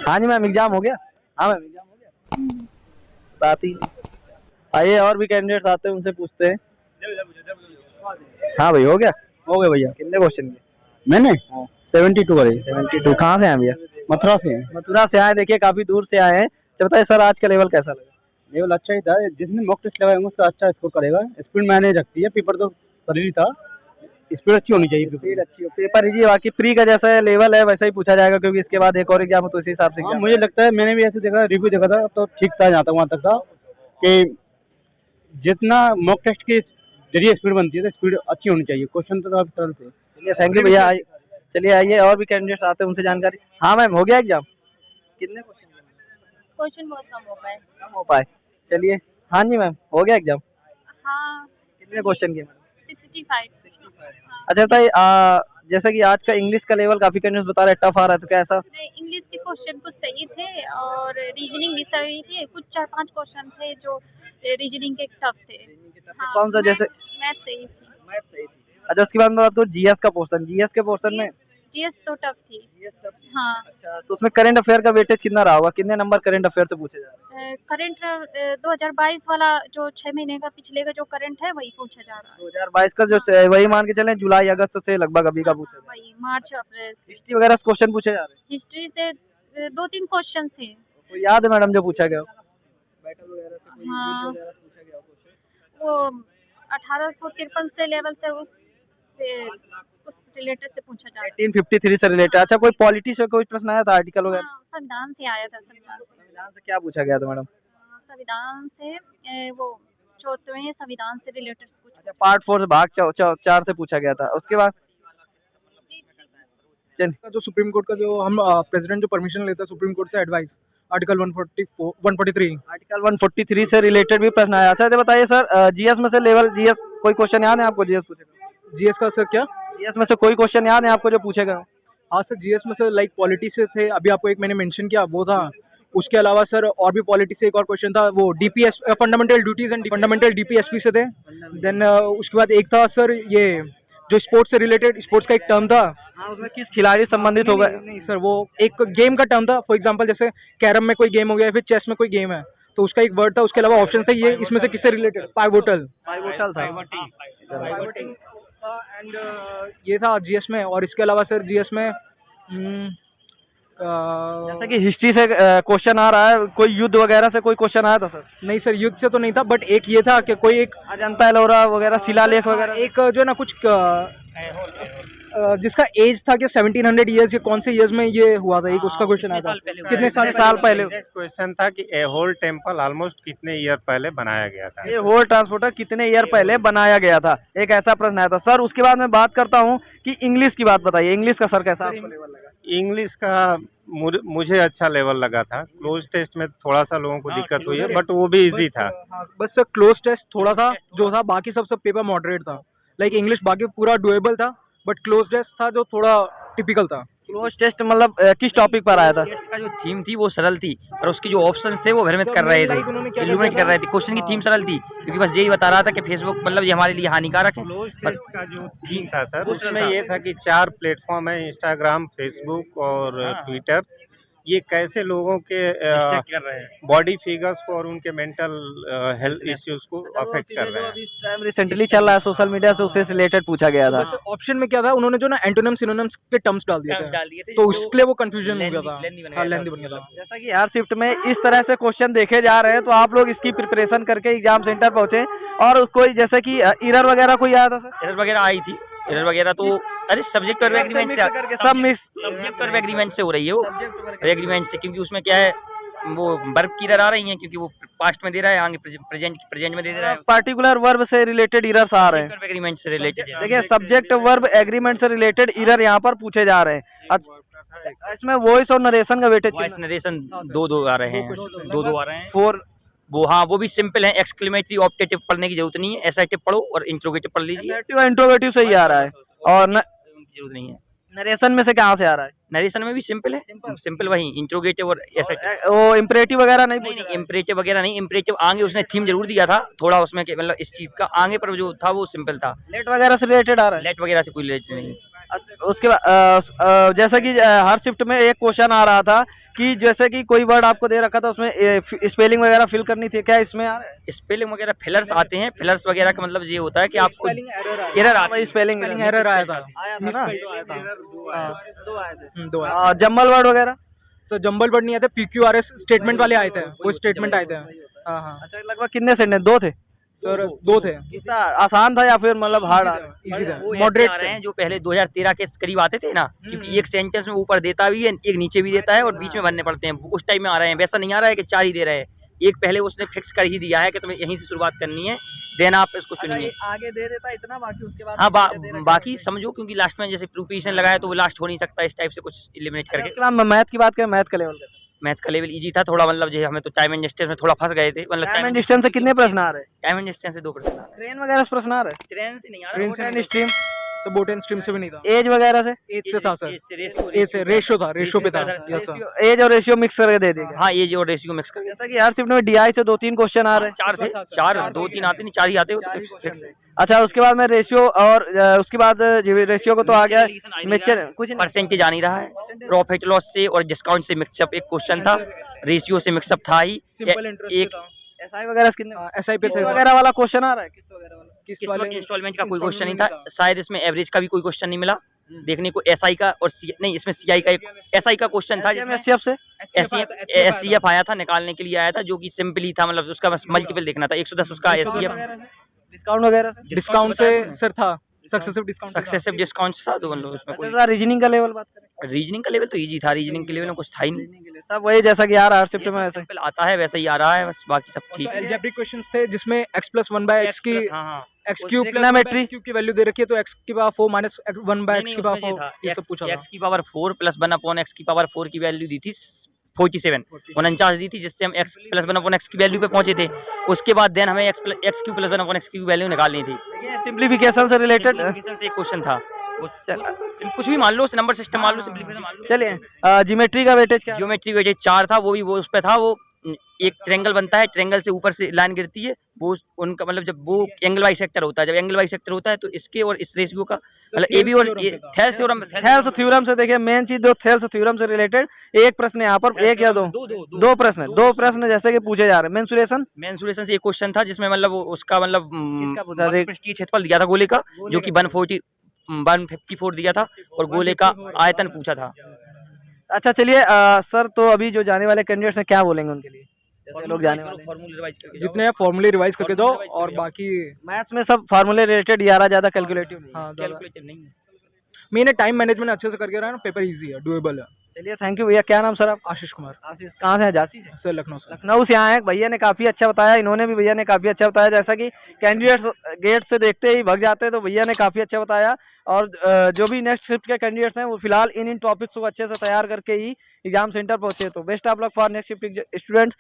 हाँ जी ma'am, exam हो गया। हाँ मैम, एग्जाम हो गया। बात ही आइए, और भी कैंडिडेट्स आते हैं, उनसे पूछते हैं। हाँ भाई, हो गया। हो गए भैया। कितने क्वेश्चन के? मैंने हाँ 72 करे। 72। कहाँ से आए भैया? मथुरा से हैं। मथुरा से आए, देखिए काफी दूर से आए हैं। अच्छा बताइए सर, आज का लेवल कैसा लगा? लेवल अच्छा ही था, जिसने मॉक टेस्ट लगाएंगे उसका अच्छा स्कोर करेगा। स्पीड मैंने रखती है, पेपर तो सही था, स्पीड अच्छी होनी चाहिए। स्पीड अच्छी हो, पेपर इजी, बाकी प्री का जैसा लेवल है वैसा ही पूछा जाएगा, क्योंकि इसके बाद एक और एग्जाम हो तो इसी हिसाब से हाँ एग्जाम। मुझे लगता है, मैंने भी ऐसे देखा, रिव्यू देखा था तो ठीक था, जहाँ तक वहाँ तक था कि जितना मॉक टेस्ट की जरिए स्पीड बनती है तो स्पीड अच्छी होनी चाहिए। क्वेश्चन तो काफी सरल थे। चलिए थैंक यू भैया। चलिए आइए, और भी कैंडिडेट्स आते हैं, उनसे जानकारी। हाँ मैम, हो गया एग्जाम? कितने क्वेश्चन बहुत कम हो पाए। कम हो पाए? चलिए। हाँ जी मैम, हो गया एग्जाम? हाँ कितने क्वेश्चन के मैम? 65। अच्छा बताइए, जैसा कि आज का इंग्लिश का लेवल काफी कैंडिडेट्स बता रहे हैं टफ आ रहा है, तो क्या ऐसा? नहीं, इंग्लिश के क्वेश्चन कुछ सही थे और रीजनिंग भी सही थी। कुछ 4-5 क्वेश्चन थे जो रीजनिंग के टफ थे। हाँ, कौन सा जैसे? मैथ सही थी। मैथ सही थी। अच्छा, उसके बाद मैं बात करूँ जीएस का पोर्शन, जीएस के पोर्शन में। जीएस तो टफ थी। हाँ, अच्छा, तो उसमें करंट अफेयर का वेटेज कितना रहा होगा? कितने नंबर करंट अफेयर से पूछे जा रहे हैं? करंट 2022 वाला जो 6 महीने का पिछले का जो करंट है वही पूछा जा रहा है। 2022 का जो वही मान के चलें, जुलाई अगस्त से लगभग अभी का पूछा जा रहा वही मार्च अप्रैल है। से। हिस्ट्री वगैरह से क्वेश्चन पूछे जा रहे हैं? हिस्ट्री से 2-3 क्वेश्चन थे। कोई याद है मैडम जो पूछा गया हो? बैटल वगैरह से कोई हाँ। वगैरह से पूछा गया हो क्वेश्चन? वो 1853 से लेवल से उस रिलेटेड से पूछा जा रहा है। 1853 से रिलेटेड। अच्छा, कोई पॉलिटी से कोई प्रश्न आया था, आर्टिकल वगैरह? हाँ, संविधान से आया था। संविधान से। संविधान से क्या पूछा गया था मैडम? संविधान से वो 74वें संविधान से रिलेटेड कुछ। अच्छा, पार्ट 4 से भाग 4 से पूछा गया था। उसके बाद जो सुप्रीम कोर्ट का जो हम प्रेसिडेंट जो परमिशन लेता है सुप्रीम कोर्ट से एडवाइस, आर्टिकल 143। आर्टिकल 143 से रिलेटेड भी प्रश्न आया। अच्छा, तो बताइए सर, जीएस में से लेवल जीएस कोई क्वेश्चन याद है आपको? जीएस पूछेगा? जीएस का सर क्या? जीएस में से कोई क्वेश्चन याद है आपको जो पूछेगा? हाँ सर, जीएस में सर लाइक पॉलिटी से थे, अभी आपको एक मैंने मेंशन किया वो था। उसके अलावा सर और भी पॉलिटी से एक और क्वेश्चन था, वो DPS fundamental duties and fundamental DPSP से थे। देन उसके बाद एक था सर ये जो स्पोर्ट्स से रिलेटेड, स्पोर्ट्स का एक टर्म था। हाँ, उसमें किस खिलाड़ी संबंधित होगा? नहीं सर, वो एक गेम का टर्म था। फॉर एग्जांपल जैसे कैरम में कोई गेम हो गया, फिर चेस में कोई गेम है तो उसका एक वर्ड था। उसके अलावा ऑप्शन था ये इसमें से किससे रिलेटेड, पाइवोटल। पाइवोटल था। एंड ये था जीएस में। और इसके अलावा सर जीएस में जैसे कि हिस्ट्री से क्वेश्चन आ रहा है, कोई युद्ध वगैरह से कोई क्वेश्चन आया था सर? नहीं सर, युद्ध से तो नहीं था, बट एक ये था कि कोई एक अजंता एलोरा वगैरह शिलालेख वगैरह? एक जो है ना कुछ जिसका एज था कि 1700 ईयर्स, ये कौन से ईयर्स में ये हुआ था, एक उसका क्वेश्चन आया था। कितने साल पहले? क्वेश्चन था कि ए होल टेम्पल ऑलमोस्ट कितने ईयर पहले बनाया गया था। ये होल ट्रांसपोर्टर कितने ईयर पहले बनाया गया था, एक ऐसा प्रश्न आया था सर। उसके बाद मैं बात करता हूँ कि इंग्लिश की बात बताइए, इंग्लिश का सर कैसा आपको लेवल लगा? इंग्लिश का मुझे अच्छा लेवल लगा था। क्लोज टेस्ट में थोड़ा सा लोगों को दिक्कत हुई है, बट वो भी इजी था। बस सर क्लोज टेस्ट थोड़ा था जो था, बाकी सब पेपर मॉडरेट था। लाइक इंग्लिश बाकी पूरा डुएबल था, बट क्लोज टेस्ट था जो थोड़ा टिपिकल था। क्लोज टेस्ट मतलब किस टॉपिक पर आया था? टेस्ट का जो थीम थी वो सरल थी, और उसके जो ऑप्शंस थे वो भ्रमित कर रहे थे, इल्यूमिनेट कर रहे थे। क्वेश्चन की थीम सरल थी, क्योंकि बस यही बता रहा था कि फेसबुक मतलब ये हमारे लिए हानिकारक है। क्लोज टेस्ट का जो थीम था सर, उसमें ये था कि 4 प्लेटफॉर्म है, इंस्टाग्राम, फेसबुक और ट्विटर। ये कैसे लोगों के बॉडी फिगर्स को और उनके मेंटल हेल्थ इश्यूज को अफेक्ट कर रहे हैं। रिसेंटली चल रहा है सोशल मीडिया से, उससे रिलेटेड पूछा गया था। ऑप्शन में क्या था, उन्होंने जो ना एंटोनिम सिनोनिम्स के टर्म्स डाल दिए थे, तो उसके लिए वो कंफ्यूजन हो गया था, लेंथी बन गया था। जैसा कि हर शिफ्ट में इस तरह से क्वेश्चन देखे जा रहे हैं, तो आप लोग इसकी प्रिपरेशन करके एग्जाम सेंटर पहुंचे। और कोई जैसे कि एरर वगैरह कोई आया था सर? एरर वगैरह आई थी, एरर वगैरह तो अरे सब्जेक्ट पर एग्रीमेंट से सब मिक्स, सब्जेक्ट पर एग्रीमेंट से हो रही है वो, एग्रीमेंट से, क्योंकि उसमें क्या है वो वर्ब की एरर आ रही है, क्योंकि वो पास्ट में दे रहा है, आगे प्रेजेंट में दे रहा है। पर्टिकुलर वर्ब से रिलेटेड एरर्स आ रहे हैं। एग्रीमेंट से रिलेटेड देखिए, सब्जेक्ट वर्ब एग्रीमेंट से रिलेटेड एरर यहाँ पर पूछे जा रहे हैं। अच्छा, इसमें वॉइस और नरेशन का वेटेज वॉइस नरेशन दो आ रहे हैं, दो आ रहे हैं। 4 वो हाँ, वो भी सिंपल है। एक्सक्लेमेटरी ऑप्टेटिव पढ़ने की जरूरत नहीं है, एसर्टिव पढ़ो और इंट्रोगेटिव पढ़ लीजिए। इंट्रोगेटिव से ही आ रहा है, और जरूरत नहीं है। नरेशन में से कहाँ से आ रहा है? नरेशन में भी सिंपल है, सिंपल वही इंट्रोगेटिव और एसर्टिव। वो इम्परेटिव वगैरह नहीं? नहीं, इम्परेटिव वगैरह नहीं। इम्परेटिव आगे उसने थीम जरूर दिया था थोड़ा उसमें, मतलब इस चीज का आगे पर जो था वो सिंपल था। लेट वगैरह से रिलेटेड आ रहा है? लेट वगैरह से कोई रिलेटेड नहीं। उसके बाद जैसा कि हर शिफ्ट में एक क्वेश्चन आ रहा था कि जैसे कि कोई वर्ड आपको दे रखा था उसमें स्पेलिंग वगैरह फिल करनी थी, क्या इसमें आ रहा है? स्पेलिंग वगैरह फिलर्स आते हैं, फिलर्स वगैरह का मतलब ये होता है कि आपको स्पेलिंग एरर एरर आता भाई स्पेलिंग एरर आया था आया था ना, दो आए थे। दो आए जम्बल वर्ड वगैरह। सर जंबल वर्ड नहीं आए थे, PQRS स्टेटमेंट वाले आए थे, वो स्टेटमेंट आए थे। हाँ हाँ अच्छा लगभग कितने सेंटेंस? दो थे? सर दो थे। कितना आसान था या फिर मतलब हार्ड? इजी था, वो ऐसे मॉडरेट आ रहे थे। हैं जो पहले 2013 के करीब आते थे ना, क्योंकि एक सेंटेंस में ऊपर देता भी है, एक नीचे भी देता है और बीच में भरने पड़ते हैं, उस टाइप में आ रहे हैं। वैसा नहीं आ रहा है कि 4 ही दे रहे हैं, एक पहले उसने फिक्स कर ही दिया है कि तुम्हें यहीं से शुरुआत करनी है, देन आप इसको चुनिए। आगे दे देता इतना, बाकी उसके बाद हाँ बाकी समझो, क्योंकि लास्ट में जैसे प्रोपोजिशन लगाया तो वो लास्ट हो नहीं सकता, इस टाइप से कुछ एलिमिनेट करके। उसके बाद मैथ की बात करें, मैथ का लेवल कैसा? मैथ का लेवल इजी था थोड़ा, मतलब जो हमें तो टाइम एंड डिस्टेंस में थोड़ा फंस गए थे, मतलब टाइम एंड डिस्टेंस से कितने प्रश्न आ रहे हैं? टाइम एंड डिस्टेंस से 2 प्रश्न आ रहे ट्रेन वगैरह से प्रश्न आ रहे हैं। ट्रेन से नहीं आ ट्रेन से हैं? नहीं। Stream, sir boat and stream से भी नहीं था, एज वगैरह से? एज से था सर, रहा एज से रेशो था, रेशो पे था। यस सर, एज और रेशियो मिक्स करके दे देगा। हाँ एज और रेशियो मिक्स करके। जैसा कि हर शिफ्ट में DI से 2-3 क्वेश्चन आ रहे हैं। 4 थे, 4 2-3 आते नहीं, 4 ही आते हो तो फिक्स। अच्छा उसके बाद में रेशियो और उसके बाद रेशियो को तो आ गया, मिक्सचर कुछ नहीं। परसेंटेज आ नहीं रहा है, प्रॉफिट लॉस से और डिस्काउंट से मिक्सअप एक क्वेश्चन था, रेशियो से मिक्सअप था ही सिंपल इंटरेस्ट एक। था, SI वगैरह से कितने? SI पे किस्त थे वगैरह वाला क्वेश्चन आ रहा है? किस्त वगैरह वाला? किस्त वाले इंस्टॉलमेंट का कोई क्वेश्चन नहीं था, शायद इसमें एवरेज का भी कोई क्वेश्चन नहीं मिला देखने को। SI का और नहीं, इसमें CI का एक SI का क्वेश्चन था, SCF से SCF आया था, निकालने के लिए आया था, जो कि सिंपली था, मतलब उसका बस मल्टीपल देखना था। 110 उसका SCF, डिस्काउंट वगैरह से? डिस्काउंट से सर था, सक्सेसिव डिस्काउंट सक्सेसिव डिस्काउंट था, तो मतलब उसमें कोई। अच्छा रीजनिंग का लेवल बात करें? रीजनिंग का लेवल तो इजी था, रीजनिंग के लेवल में कुछ था ही नहीं, सब वही जैसा कि यार हर शिफ्ट में ऐसे सिंपल आता है वैसा ही आ रहा है, बस बाकी सब ठीक है। अलजेब्रिक क्वेश्चंस थे जिसमें x+1/x की हाँ x क्यूब Trigonometry की वैल्यू दे रखी है, तो x की पावर 4 माइनस 1/x की पावर 4, ये सब पूछा था। x की पावर 4 प्लस 1/x की पावर 4 की वैल्यू दी थी 47 49 दी थी, जिससे हम x प्लस 1/x की वैल्यू पे पहुंचे थे। उसके बाद देन हमें x क्यूब प्लस 1/x की वैल्यू निकालनी थी। सिंप्लीफिकेशन से रिलेटेड। Simplification से एक क्वेश्चन था, कुछ भी मान लो, नंबर सिस्टम मान लो, सिंप्लीफिकेशन मान लो। चलिए ज्योमेट्री का वेटेज क्या? ज्योमेट्री वेटेज 4 था, वो उस पे था। वो एक ट्रायंगल बनता है, ट्रायंगल से ऊपर से लाइन गिरती है, वो उनका मतलब जब वो एंगल बाई सेक्टर होता है, जब एंगल बाई सेक्टर होता है तो इसके और इस रेशियो का मतलब AB और थेल्स थ्योरम। थेल्स थ्योरम से देखिए मेन चीज, दो थेल्स थ्योरम से रिलेटेड एक प्रश्न यहाँ पर, एक या दो प्रश्न जैसे कि पूछे जा रहे हैं। मेंसुरेशन से एक क्वेश्चन था, जिसमें मतलब उसका मतलब किसका पूछा? क्षेत्रफल दिया था गोले का, जो कि 154 दिया था, और गोले का आयतन पूछा था। अच्छा चलिए सर, तो अभी जो जाने वाले कैंडिडेट्स हैं क्या बोलेंगे उनके लिए, जैसे लोग जाने वाले हैं? फॉर्मूले रिवाइज करके जितने फॉर्मूले रिवाइज करके दो, और बाकी मैथ्स में सब फार्मूले रिलेटेड यारा ज्यादा कैलकुलेटिव नहीं है। हाँ कैलकुलेटिव नहीं है। मैंने टाइम मैनेजमेंट अच्छे से करके रहा है ना, पेपर इजी है, डुएबल है। चलिए थैंक यू भैया। क्या नाम सर आप? आशीष कुमार आशीष। कहाँ से हैं? झांसी से? सर, लखनऊ से। लखनऊ से आए हैं। भैया ने काफी अच्छा बताया, इन्होंने भी भैया ने काफी अच्छा बताया। जैसा कि कैंडिडेट्स गेट से देखते ही भग जाते हैं, तो भैया ने काफी अच्छा बताया। और जो भी नेक्स्ट शिफ्ट के कैंडिडेट्स हैं वो फिलहाल इन टॉपिक्स को अच्छे से तैयार करके ही एग्जाम सेंटर पहुंचे। तो best of luck for next shift students.